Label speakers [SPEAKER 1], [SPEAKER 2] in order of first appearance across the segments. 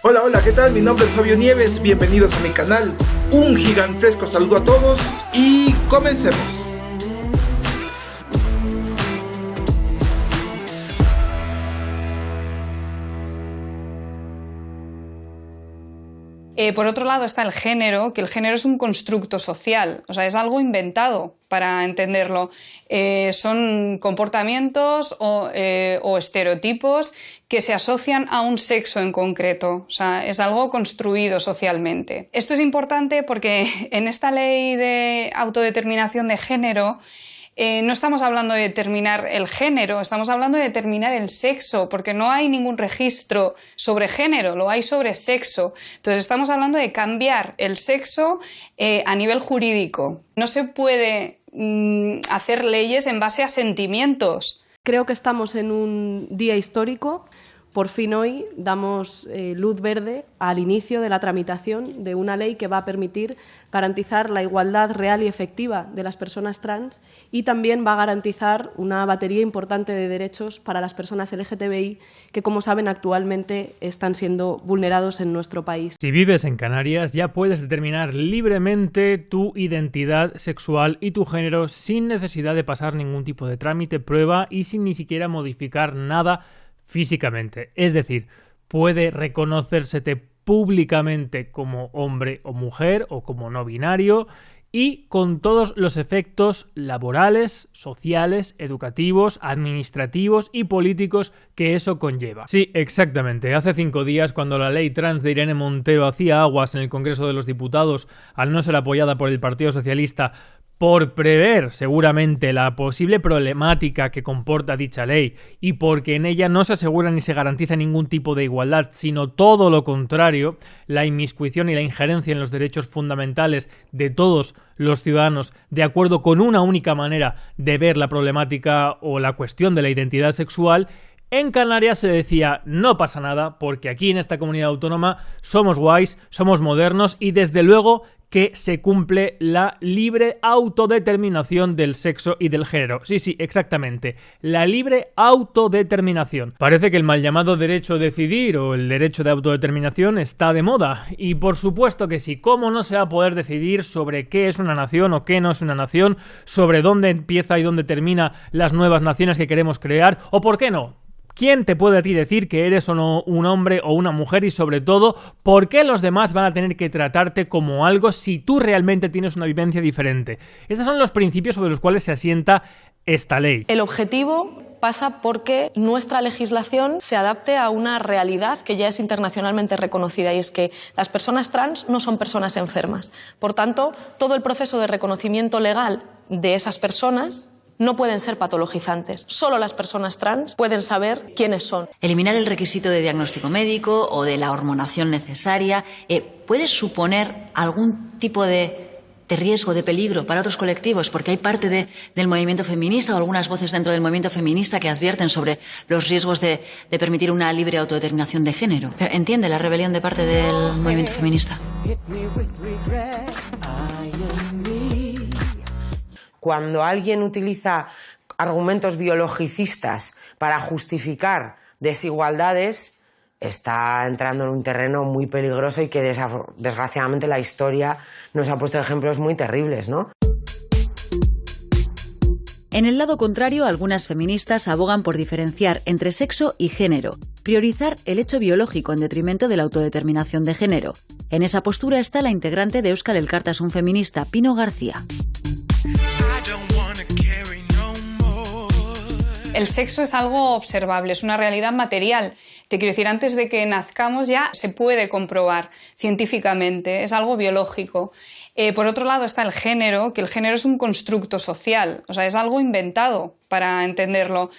[SPEAKER 1] Hola, hola, ¿qué tal? Mi nombre es Fabio Nieves, bienvenidos a mi canal. Un gigantesco saludo a todos y comencemos.
[SPEAKER 2] Por otro lado está el género, que el género es un constructo social, o sea, es algo inventado para entenderlo. Son comportamientos o estereotipos que se asocian a un sexo en concreto, o sea, es algo construido socialmente. Esto es importante porque en esta ley de autodeterminación de género no estamos hablando de determinar el género, estamos hablando de determinar el sexo, porque no hay ningún registro sobre género, lo hay sobre sexo. Entonces estamos hablando de cambiar el sexo a nivel jurídico. No se puede hacer leyes en base a sentimientos.
[SPEAKER 3] Creo que estamos en un día histórico. Por fin hoy damos luz verde al inicio de la tramitación de una ley que va a permitir garantizar la igualdad real y efectiva de las personas trans y también va a garantizar una batería importante de derechos para las personas LGTBI que, como saben, actualmente están siendo vulnerados en nuestro país.
[SPEAKER 4] Si vives en Canarias, ya puedes determinar libremente tu identidad sexual y tu género sin necesidad de pasar ningún tipo de trámite, prueba y sin ni siquiera modificar nada físicamente. Es decir, puede reconocérsete públicamente como hombre o mujer o como no binario y con todos los efectos laborales, sociales, educativos, administrativos y políticos que eso conlleva. Sí, exactamente. Hace 5 días, cuando la ley trans de Irene Montero hacía aguas en el Congreso de los Diputados, al no ser apoyada por el Partido Socialista, por prever seguramente la posible problemática que comporta dicha ley y porque en ella no se asegura ni se garantiza ningún tipo de igualdad, sino todo lo contrario, la inmiscuición y la injerencia en los derechos fundamentales de todos los ciudadanos de acuerdo con una única manera de ver la problemática o la cuestión de la identidad sexual, en Canarias se decía no pasa nada porque aquí en esta comunidad autónoma somos guays, somos modernos y desde luego que se cumple la libre autodeterminación del sexo y del género. Sí, exactamente. La libre autodeterminación. Parece que el mal llamado derecho a decidir o el derecho de autodeterminación está de moda. Y por supuesto que sí. ¿Cómo no se va a poder decidir sobre qué es una nación o qué no es una nación? Sobre dónde empieza y dónde termina las nuevas naciones que queremos crear. ¿O por qué no? ¿Quién te puede a ti decir que eres o no un hombre o una mujer? Y sobre todo, ¿por qué los demás van a tener que tratarte como algo si tú realmente tienes una vivencia diferente? Estos son los principios sobre los cuales se asienta esta ley.
[SPEAKER 3] El objetivo pasa porque nuestra legislación se adapte a una realidad que ya es internacionalmente reconocida y es que las personas trans no son personas enfermas. Por tanto, todo el proceso de reconocimiento legal de esas personas no pueden ser patologizantes. Solo las personas trans pueden saber quiénes son.
[SPEAKER 5] Eliminar el requisito de diagnóstico médico o de la hormonación necesaria puede suponer algún tipo de riesgo, de peligro para otros colectivos, porque hay parte del movimiento feminista o algunas voces dentro del movimiento feminista que advierten sobre los riesgos de permitir una libre autodeterminación de género. Pero ¿entiende la rebelión de parte del movimiento feminista?
[SPEAKER 6] Cuando alguien utiliza argumentos biologicistas para justificar desigualdades, está entrando en un terreno muy peligroso y que desgraciadamente la historia nos ha puesto ejemplos muy terribles, ¿no?
[SPEAKER 5] En el lado contrario, algunas feministas abogan por diferenciar entre sexo y género, priorizar el hecho biológico en detrimento de la autodeterminación de género. En esa postura está la integrante de Euskal Elkartasun feminista, Pino García.
[SPEAKER 2] El sexo es algo observable, es una realidad material. Te quiero decir, antes de que nazcamos ya se puede comprobar científicamente, es algo biológico. Por otro lado está el género, que el género es un constructo social, o sea, es algo inventado para entenderlo.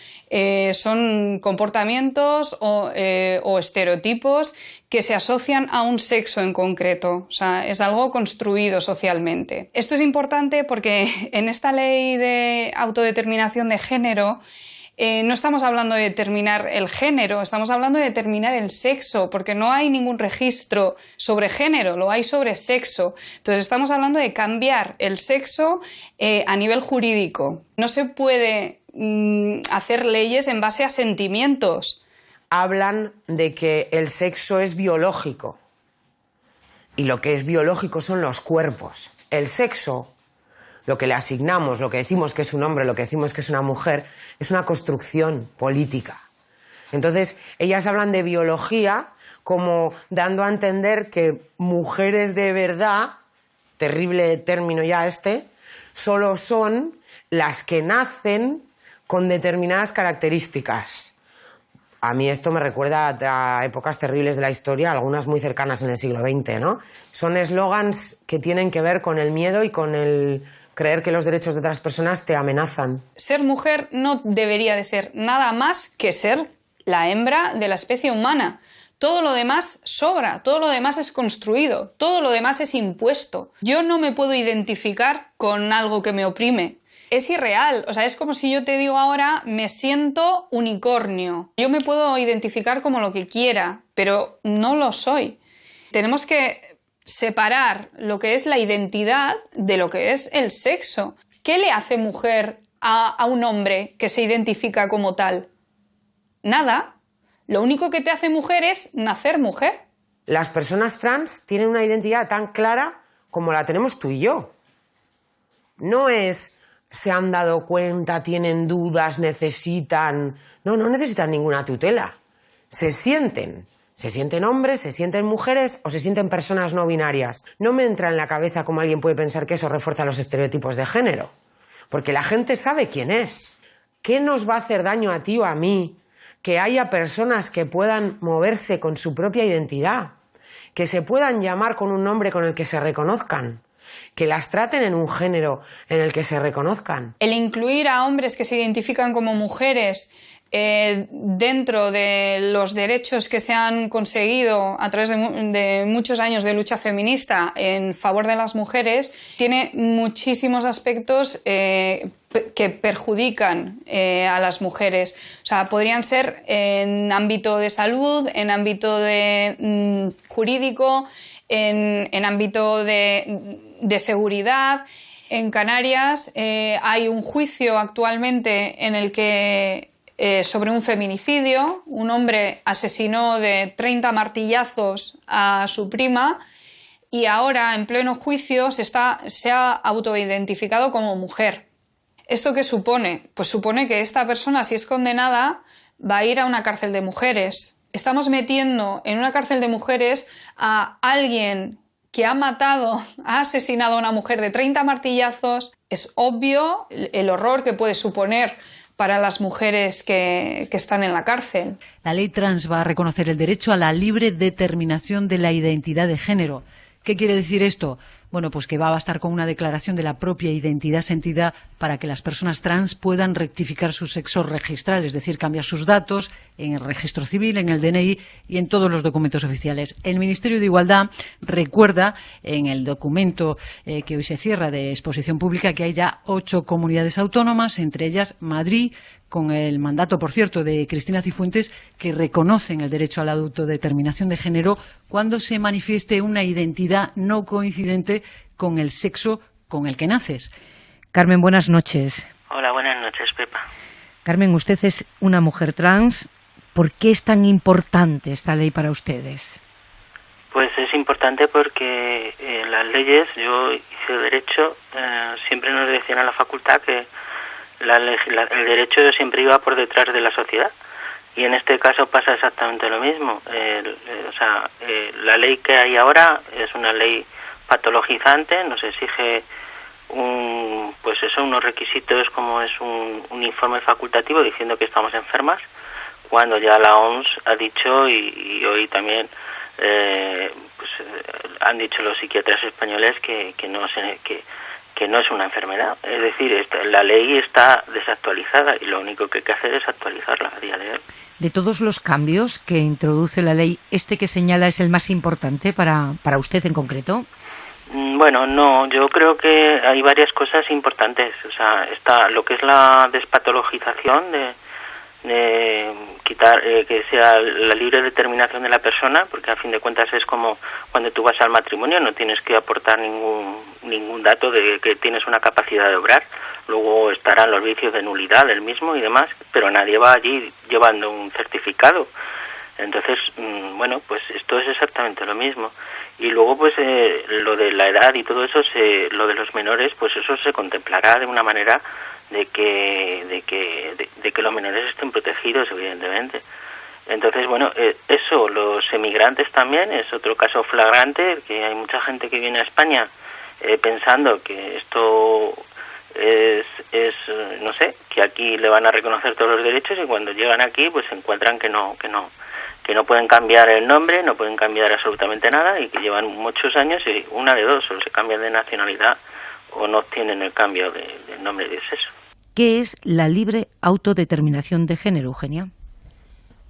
[SPEAKER 2] Son comportamientos o estereotipos que se asocian a un sexo en concreto, o sea, es algo construido socialmente. Esto es importante porque en esta ley de autodeterminación de género no estamos hablando de determinar el género, estamos hablando de determinar el sexo, porque no hay ningún registro sobre género, lo hay sobre sexo. Entonces estamos hablando de cambiar el sexo a nivel jurídico. No se puede hacer leyes en base a sentimientos.
[SPEAKER 6] hablan de que el sexo es biológico y lo que es biológico son los cuerpos. El sexo, lo que le asignamos, lo que decimos que es un hombre, lo que decimos que es una mujer, es una construcción política. Entonces, ellas hablan de biología como dando a entender que mujeres de verdad, terrible término ya solo son las que nacen con determinadas características. A mí esto me recuerda a épocas terribles de la historia, algunas muy cercanas en el siglo XX, ¿no? Son eslogans que tienen que ver con el miedo y con el creer que los derechos de otras personas te amenazan.
[SPEAKER 2] Ser mujer no debería de ser nada más que ser la hembra de la especie humana. Todo lo demás sobra, todo lo demás es construido, todo lo demás es impuesto. Yo no me puedo identificar con algo que me oprime. Es irreal, o sea, es como si yo te digo ahora, me siento unicornio. Yo me puedo identificar como lo que quiera, pero no lo soy. Tenemos que separar lo que es la identidad de lo que es el sexo. ¿Qué le hace mujer a un hombre que se identifica como tal? Nada. Lo único que te hace mujer es nacer mujer.
[SPEAKER 6] Las personas trans tienen una identidad tan clara como la tenemos tú y yo. No es se han dado cuenta, tienen dudas, necesitan... No necesitan ninguna tutela. Se sienten hombres, se sienten mujeres o se sienten personas no binarias. No me entra en la cabeza cómo alguien puede pensar que eso refuerza los estereotipos de género. Porque la gente sabe quién es. ¿Qué nos va a hacer daño a ti o a mí que haya personas que puedan moverse con su propia identidad, que se puedan llamar con un nombre con el que se reconozcan, que las traten en un género en el que se reconozcan?
[SPEAKER 2] El incluir a hombres que se identifican como mujeres dentro de los derechos que se han conseguido a través de muchos años de lucha feminista en favor de las mujeres tiene muchísimos aspectos que perjudican a las mujeres. O sea, podrían ser en ámbito de salud, en ámbito jurídico, en ámbito de seguridad. En Canarias hay un juicio actualmente en el que sobre un feminicidio, un hombre asesinó de 30 martillazos a su prima y ahora en pleno juicio se ha autoidentificado como mujer. ¿Esto qué supone? Pues supone que esta persona, si es condenada, va a ir a una cárcel de mujeres. Estamos metiendo en una cárcel de mujeres a alguien que ha asesinado a una mujer de 30 martillazos. Es obvio el horror que puede suponer para las mujeres que están en la cárcel.
[SPEAKER 7] La ley trans va a reconocer el derecho a la libre determinación de la identidad de género. ¿Qué quiere decir esto? Bueno, pues que va a bastar con una declaración de la propia identidad sentida para que las personas trans puedan rectificar su sexo registral, es decir, cambiar sus datos en el registro civil, en el DNI y en todos los documentos oficiales. El Ministerio de Igualdad recuerda en el documento que hoy se cierra de exposición pública que hay ya 8 comunidades autónomas, entre ellas Madrid, con el mandato, por cierto, de Cristina Cifuentes, que reconocen el derecho a la autodeterminación de género cuando se manifieste una identidad no coincidente con el sexo con el que naces.
[SPEAKER 8] Carmen, buenas noches.
[SPEAKER 9] Hola, buenas noches, Pepa.
[SPEAKER 8] Carmen, usted es una mujer trans. ¿Por qué es tan importante esta ley para ustedes?
[SPEAKER 9] Pues es importante porque las leyes, yo hice derecho, siempre nos decían a la facultad que el derecho siempre iba por detrás de la sociedad y en este caso pasa exactamente lo mismo. La ley que hay ahora es una ley patologizante, nos exige unos requisitos como es un informe facultativo diciendo que estamos enfermas, cuando ya la OMS ha dicho y hoy también han dicho los psiquiatras españoles que no es una enfermedad. Es decir, la ley está desactualizada y lo único que hay que hacer es actualizarla a día de hoy.
[SPEAKER 8] De todos los cambios que introduce la ley, ¿este que señala es el más importante para usted en concreto?
[SPEAKER 9] Bueno, no, yo creo que hay varias cosas importantes. O sea, está lo que es la despatologización de quitar que sea la libre determinación de la persona, porque a fin de cuentas es como cuando tú vas al matrimonio, no tienes que aportar ningún dato de que tienes una capacidad de obrar. Luego estarán los vicios de nulidad del mismo y demás, pero nadie va allí llevando un certificado. Entonces, bueno, pues esto es exactamente lo mismo. Y luego, pues, lo de la edad y todo eso, lo de los menores, pues eso se contemplará de una manera de que los menores estén protegidos, evidentemente. Entonces, bueno, eso, los emigrantes también es otro caso flagrante, que hay mucha gente que viene a España pensando que esto es no sé, que aquí le van a reconocer todos los derechos, y cuando llegan aquí pues se encuentran que no pueden cambiar el nombre, no pueden cambiar absolutamente nada, y que llevan muchos años y una de dos, o se cambian de nacionalidad o no obtienen el cambio del nombre de sexo.
[SPEAKER 8] ¿Qué es la libre autodeterminación de género, Eugenia?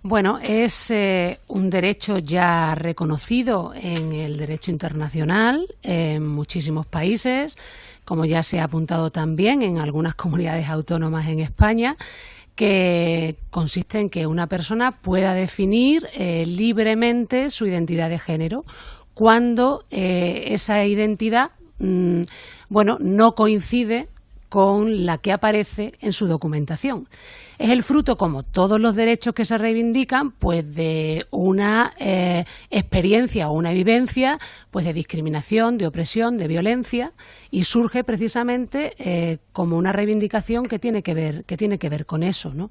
[SPEAKER 10] Bueno, es un derecho ya reconocido en el derecho internacional en muchísimos países, como ya se ha apuntado también en algunas comunidades autónomas en España, que consiste en que una persona pueda definir libremente su identidad de género cuando esa identidad no coincide con la que aparece en su documentación. Es el fruto, como todos los derechos que se reivindican, pues de una experiencia o una vivencia pues de discriminación, de opresión, de violencia, y surge precisamente como una reivindicación que tiene que ver con eso, ¿no?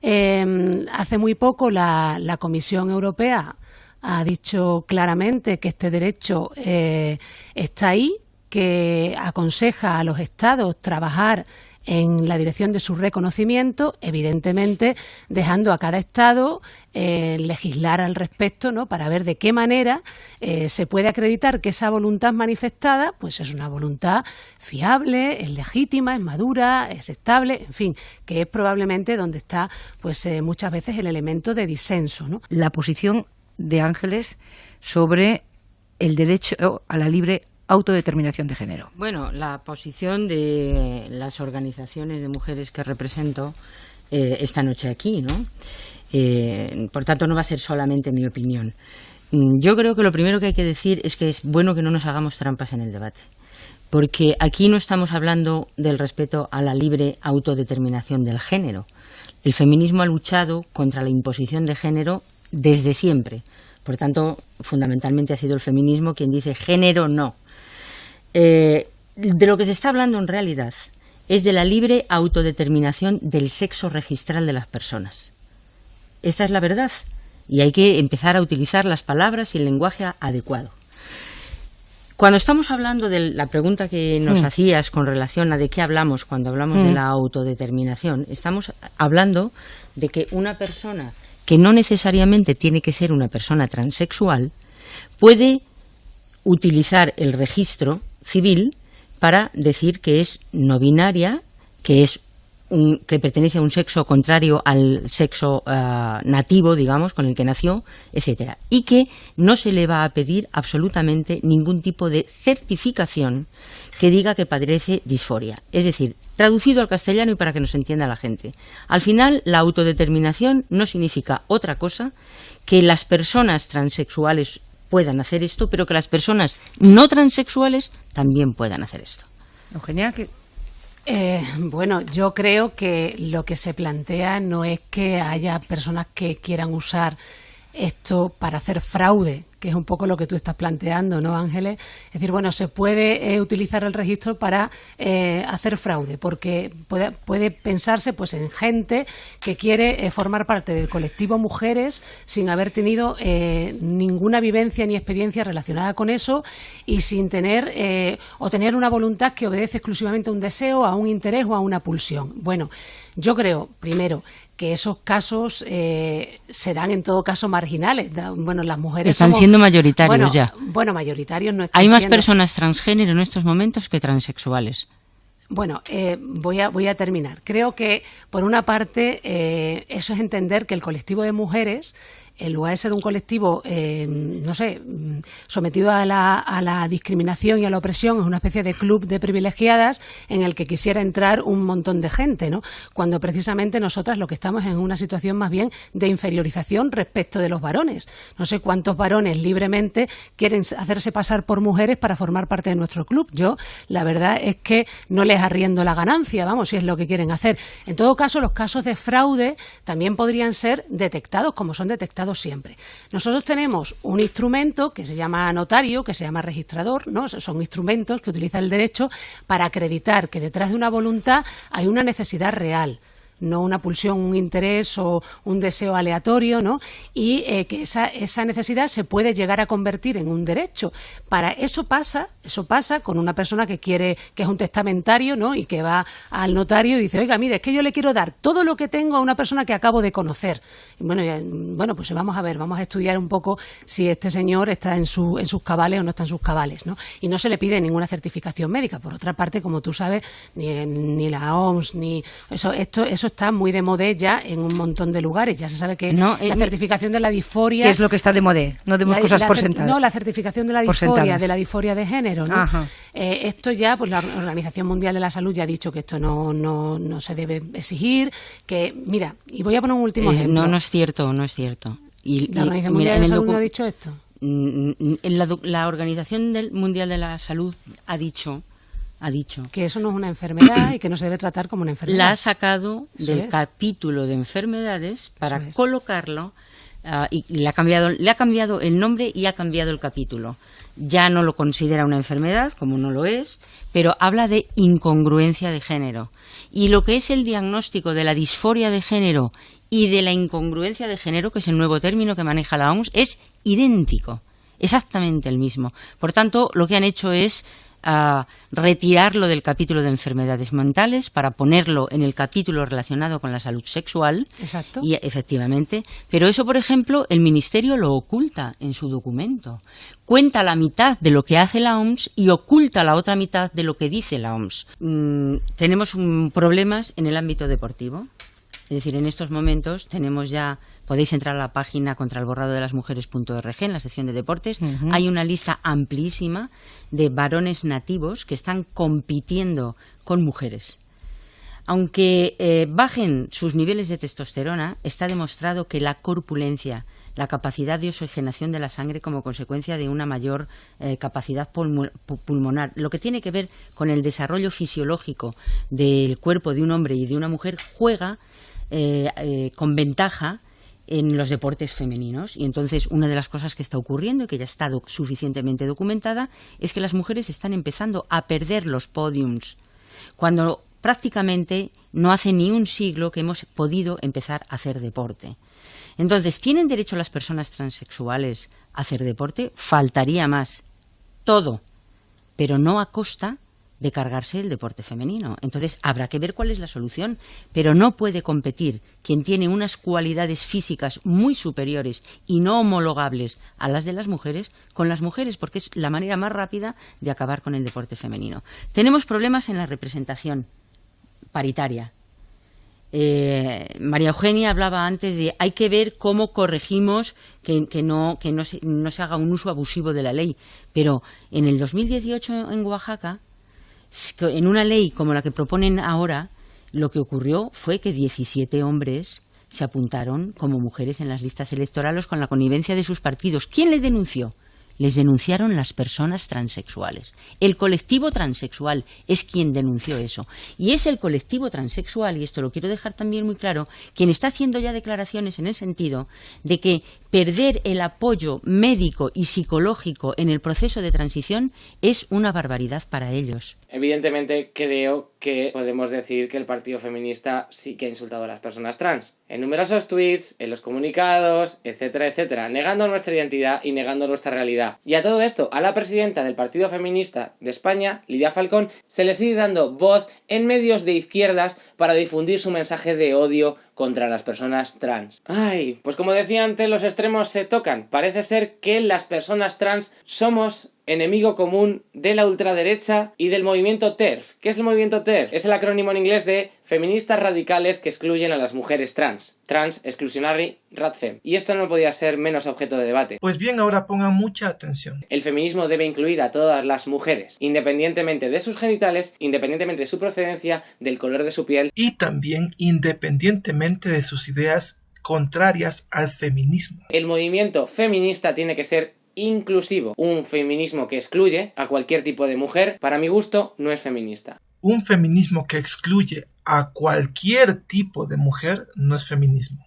[SPEAKER 10] Hace muy poco la Comisión Europea ha dicho claramente que este derecho está ahí, que aconseja a los Estados trabajar en la dirección de su reconocimiento, evidentemente dejando a cada Estado legislar al respecto, ¿no?, para ver de qué manera se puede acreditar que esa voluntad manifestada pues es una voluntad fiable, es legítima, es madura, es estable, en fin, que es probablemente donde está pues muchas veces el elemento de disenso, ¿no?
[SPEAKER 8] La posición de Ángeles sobre el derecho a la libre autodeterminación de género.
[SPEAKER 11] Bueno, la posición de las organizaciones de mujeres que represento esta noche aquí, ¿no? Por tanto, no va a ser solamente mi opinión. Yo creo que lo primero que hay que decir es que es bueno que no nos hagamos trampas en el debate, porque aquí no estamos hablando del respeto a la libre autodeterminación del género. El feminismo ha luchado contra la imposición de género desde siempre. Por tanto, fundamentalmente ha sido el feminismo quien dice género no. De lo que se está hablando en realidad es de la libre autodeterminación del sexo registral de las personas. Esta es la verdad, y hay que empezar a utilizar las palabras y el lenguaje adecuado. Cuando estamos hablando de la pregunta que nos hacías con relación a de qué hablamos cuando hablamos de la autodeterminación, estamos hablando de que una persona que no necesariamente tiene que ser una persona transexual puede utilizar el registro civil para decir que es no binaria, que pertenece a un sexo contrario al sexo nativo, digamos, con el que nació, etcétera, y que no se le va a pedir absolutamente ningún tipo de certificación que diga que padece disforia. Es decir, traducido al castellano y para que nos entienda la gente, al final la autodeterminación no significa otra cosa que las personas transexuales puedan hacer esto, pero que las personas no transexuales también puedan hacer esto.
[SPEAKER 8] Eugenia, ¿qué?
[SPEAKER 10] Bueno, yo creo que lo que se plantea no es que haya personas que quieran usar esto para hacer fraude, que es un poco lo que tú estás planteando, ¿no, Ángeles? Es decir, bueno, se puede utilizar el registro para hacer fraude, porque puede pensarse pues en gente que quiere formar parte del colectivo mujeres sin haber tenido ninguna vivencia ni experiencia relacionada con eso y sin tener o tener una voluntad que obedece exclusivamente a un deseo, a un interés o a una pulsión. Bueno, yo creo, primero, que esos casos serán en todo caso marginales. Bueno, las mujeres
[SPEAKER 11] están siendo mayoritarios ya.
[SPEAKER 10] Bueno, mayoritarios no están
[SPEAKER 11] Hay más
[SPEAKER 10] siendo...
[SPEAKER 11] personas transgénero en estos momentos que transexuales.
[SPEAKER 10] Bueno, voy a terminar. Creo que, por una parte, eso es entender que el colectivo de mujeres, en lugar de ser un colectivo, sometido a la discriminación y a la opresión, es una especie de club de privilegiadas en el que quisiera entrar un montón de gente, ¿no? Cuando precisamente nosotras lo que estamos es en una situación más bien de inferiorización respecto de los varones. No sé cuántos varones libremente quieren hacerse pasar por mujeres para formar parte de nuestro club. Yo, la verdad es que no les arriendo la ganancia, vamos, si es lo que quieren hacer. En todo caso, los casos de fraude también podrían ser detectados, como son detectados pasado siempre. Nosotros tenemos un instrumento que se llama notario, que se llama registrador, ¿no? Son instrumentos que utiliza el derecho para acreditar que detrás de una voluntad hay una necesidad real, no una pulsión, un interés o un deseo aleatorio, ¿no? Y que esa necesidad se puede llegar a convertir en un derecho. Para eso pasa con una persona que es un testamentario, ¿no? Y que va al notario y dice, oiga, mire, es que yo le quiero dar todo lo que tengo a una persona que acabo de conocer. Y bueno, pues vamos a estudiar un poco si este señor está en sus cabales o no está en sus cabales, ¿no? Y no se le pide ninguna certificación médica. Por otra parte, como tú sabes, ni la OMS, ni eso está muy de moda ya en un montón de lugares. Ya se sabe que la certificación de la disforia...
[SPEAKER 8] ¿Qué es lo que está de moda? No demos cosas por sentadas.
[SPEAKER 10] No, la certificación de la disforia de género, ¿no? Esto ya, pues la Organización Mundial de la Salud ya ha dicho que esto no se debe exigir, que, mira, y voy a poner un último ejemplo.
[SPEAKER 11] No es cierto.
[SPEAKER 10] ¿La Organización Mundial de la Salud no ha dicho esto?
[SPEAKER 11] La Organización Mundial de la Salud ha dicho
[SPEAKER 10] que eso no es una enfermedad y que no se debe tratar como una enfermedad.
[SPEAKER 11] La ha sacado del capítulo de enfermedades para colocarlo y le ha cambiado el nombre y ha cambiado el capítulo. Ya no lo considera una enfermedad, como no lo es, pero habla de incongruencia de género. Y lo que es el diagnóstico de la disforia de género y de la incongruencia de género, que es el nuevo término que maneja la OMS, es idéntico, exactamente el mismo. Por tanto, lo que han hecho es retirarlo del capítulo de enfermedades mentales para ponerlo en el capítulo relacionado con la salud sexual.
[SPEAKER 10] Exacto.
[SPEAKER 11] Y efectivamente, pero eso, por ejemplo, el Ministerio lo oculta en su documento. Cuenta la mitad de lo que hace la OMS y oculta la otra mitad de lo que dice la OMS. Tenemos problemas en el ámbito deportivo. Es decir, en estos momentos tenemos ya, podéis entrar a la página contralborradodelasmujeres.org en la sección de deportes. Hay una lista amplísima de varones nativos que están compitiendo con mujeres. Aunque bajen sus niveles de testosterona, está demostrado que la corpulencia, la capacidad de oxigenación de la sangre como consecuencia de una mayor capacidad pulmonar, lo que tiene que ver con el desarrollo fisiológico del cuerpo de un hombre y de una mujer, juega con ventaja en los deportes femeninos. Y entonces una de las cosas que está ocurriendo y que ya ha estado suficientemente documentada es que las mujeres están empezando a perder los podiums cuando prácticamente no hace ni un siglo que hemos podido empezar a hacer deporte. Entonces, ¿tienen derecho las personas transexuales a hacer deporte? Faltaría más. Todo, pero no a costa de cargarse el deporte femenino. Entonces habrá que ver cuál es la solución, pero no puede competir quien tiene unas cualidades físicas muy superiores y no homologables a las de las mujeres con las mujeres, porque es la manera más rápida de acabar con el deporte femenino. Tenemos problemas en la representación paritaria. María Eugenia hablaba antes de hay que ver cómo corregimos que no se haga un uso abusivo de la ley, pero en el 2018 en Oaxaca, en una ley como la que proponen ahora, lo que ocurrió fue que 17 hombres se apuntaron como mujeres en las listas electorales con la connivencia de sus partidos. ¿Quién les denunció? Les denunciaron las personas transexuales. El colectivo transexual es quien denunció eso. Y es el colectivo transexual, y esto lo quiero dejar también muy claro, quien está haciendo ya declaraciones en el sentido de que perder el apoyo médico y psicológico en el proceso de transición es una barbaridad para ellos.
[SPEAKER 12] Evidentemente creo que podemos decir que el Partido Feminista sí que ha insultado a las personas trans. En numerosos tweets, en los comunicados, etcétera, etcétera, negando nuestra identidad y negando nuestra realidad. Y a todo esto, a la presidenta del Partido Feminista de España, Lidia Falcón, se le sigue dando voz en medios de izquierdas para difundir su mensaje de odio contra las personas trans. Ay, pues como decía antes, los extremos se tocan. Parece ser que las personas trans somos enemigo común de la ultraderecha y del movimiento TERF. ¿Qué es el movimiento TERF? Es el acrónimo en inglés de feministas radicales que excluyen a las mujeres trans. Trans Exclusionary Rat Fem. Y esto no podía ser menos objeto de debate.
[SPEAKER 1] Pues bien, ahora pongan mucha atención.
[SPEAKER 12] El feminismo debe incluir a todas las mujeres, independientemente de sus genitales, independientemente de su procedencia, del color de su piel.
[SPEAKER 1] Y también independientemente de sus ideas contrarias al feminismo.
[SPEAKER 12] El movimiento feminista tiene que ser inclusivo. Un feminismo que excluye a cualquier tipo de mujer, para mi gusto, no es feminista.
[SPEAKER 1] Un feminismo que excluye a cualquier tipo de mujer no es feminismo.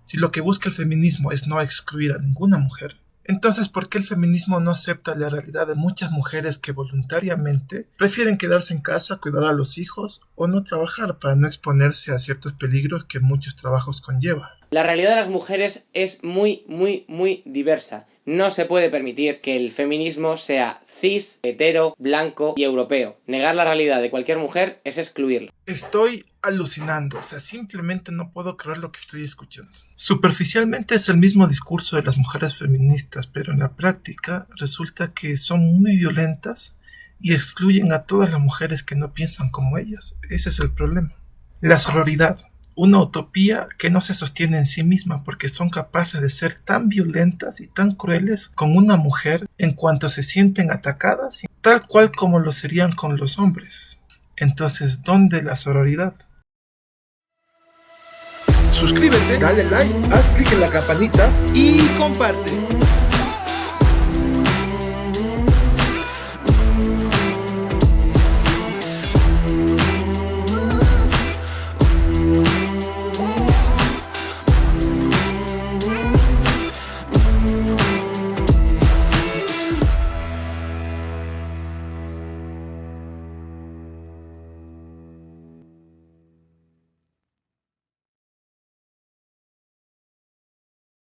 [SPEAKER 1] Si lo que busca el feminismo es no excluir a ninguna mujer, entonces ¿por qué el feminismo no acepta la realidad de muchas mujeres que voluntariamente prefieren quedarse en casa, cuidar a los hijos o no trabajar para no exponerse a ciertos peligros que muchos trabajos conllevan?
[SPEAKER 12] La realidad de las mujeres es muy diversa. No se puede permitir que el feminismo sea cis, hetero, blanco y europeo. Negar la realidad de cualquier mujer es excluirla.
[SPEAKER 1] Estoy alucinando, simplemente no puedo creer lo que estoy escuchando. Superficialmente es el mismo discurso de las mujeres feministas, pero en la práctica resulta que son muy violentas y excluyen a todas las mujeres que no piensan como ellas. Ese es el problema. La sororidad. Una utopía que no se sostiene en sí misma porque son capaces de ser tan violentas y tan crueles con una mujer en cuanto se sienten atacadas, tal cual como lo serían con los hombres. Entonces, ¿dónde la sororidad? Suscríbete, dale like, haz clic en la campanita y comparte.